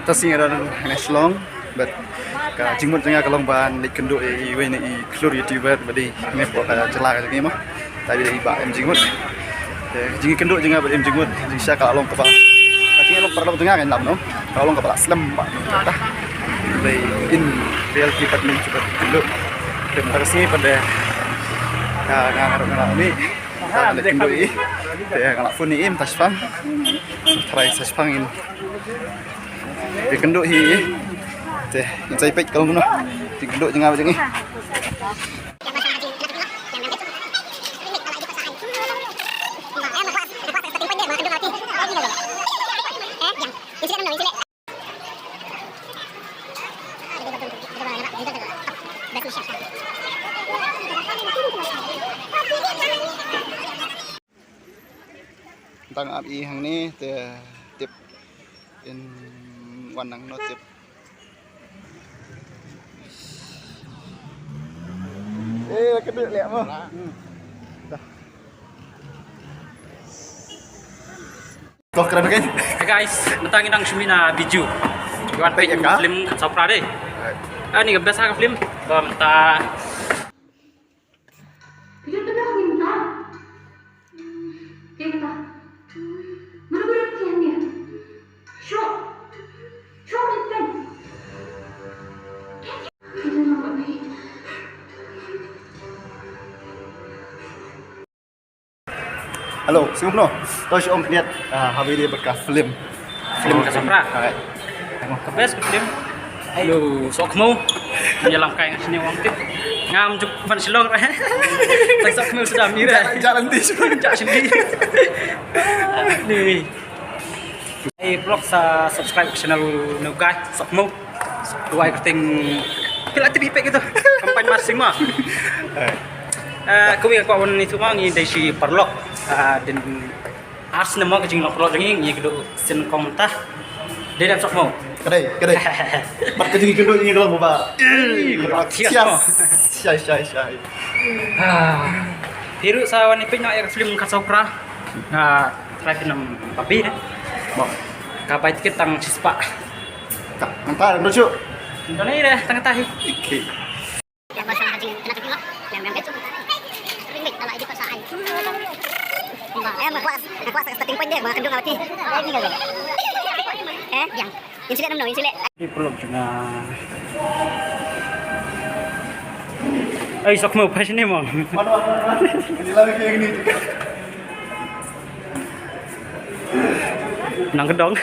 tasing ada naslong but ka jingmut tengah kalong ban lik kenduk i we ni klur youtuber badi ni po ka celak ni mah tapi dari ba em jingmut jing kenduk jingah em jingmut bisa kalong ka ba tapi long perlu tengah kan lam no kalong ka ba slam ba ta bay in real kipat ni cepat kenduk terima kasih pada ngarap ni lik kenduk i kalau pun ni im tasfang try tasfang in kenduk hi teh saya pek kalau mana kenduk jangan macam ni tentang api hang ni tip in wanang no tip keduk lihat mo dah kok keren kan guys mentang inang semina biju kawan pe film sopra deh ni biasa film mentah Video tu dah minta. Minta. Mana boleh kian dia? Show. Show minta. Kita nampak ni. halo semua tôi sẽ ôm lihat hari dia bekas film sopra kebes film lu sok mau menyelangkai sini wang tip ngam juk van silong tak sok mau sudah mira jalan di jak sini ni vlog sa subscribe channel no guys sok mau tuai keting pila tip ipek gitu kampanye masing mah kau yang kau ni tu mah ni dari perlok dan ars nama kecing lok perlok ni ni kedua sen komentar dia dah sok mau kedai mat kecing kenduk ni kalau bawa siai hiru sa wani pe nak film kat sopra try film papi deh mau kapai tiket tang sispa antar lucu ni deh tang tahi okey yang bahasa haji kena tu lah yang itu ringgit kalau di pasar ai kuas starting point dia kendung awati ini kan yang insilet namno insilet ni perlu juga sok mau pas ni mau ini lagi kayak gini nang kedong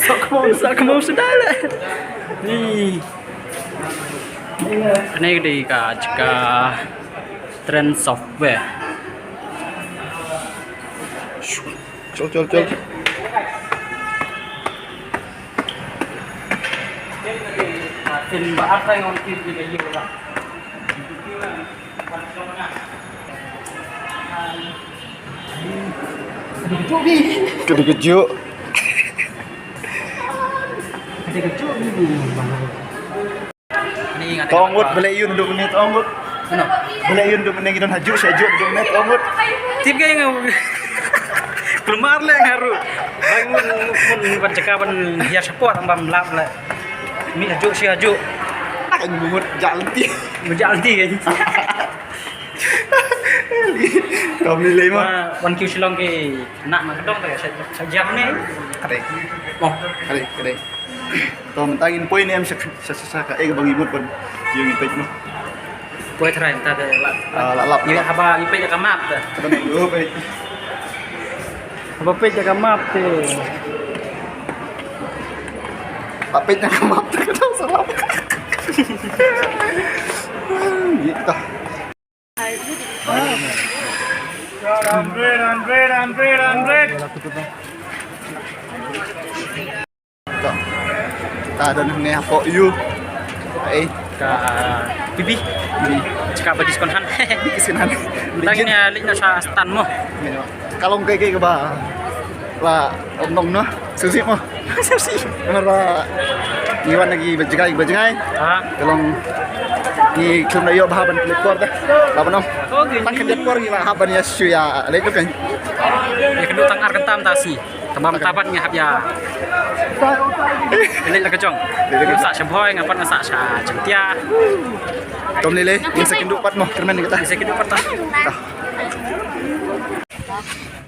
sok mau sudah lah ni ini di ka trend software col tin ba apa yang on tip di kayu lah kejuk ni tongut belayun duk menit tongut ano belayun duk menit kita hajuk sajuk duk menit tongut tip kaya yang keluar le ngaru bangun mun pancakapan hias support ambam lap le mi hajuk si hajuk kan mumut jalan ti berjalan ti kan kau milih mah wan kiu silong ke nak mak kedong tak sajak ni kare oh kare kau mentangin poin em saka bang ibut pun yung ipek mo boleh try tak ada lap ni haba ipe jaga map dah oh baik haba pe jaga map tu papetnya kemap kadang salah gitu Run. Ta dan ni apa you? Ka pipi. Cakap diskon han. Kesinan. Tangnya link sa stand mo. Kalau kayak ba lah omong no susi mo. Susi. Mara iwan lagi bajengai. Kalau ni kena yo bahaban keluar dah. Laban om. Tang keluar keluar ni bahaban ya su ya. Lek kan. Ya kedua tangar kentam tasi. Tambam tabat nya hab ya. Ini lah kejong. Sak sembhoy ngapat ngasak sa centia. Tom lele, ini sekinduk pat mo, kermen kita. Bisa kita patah. Tah.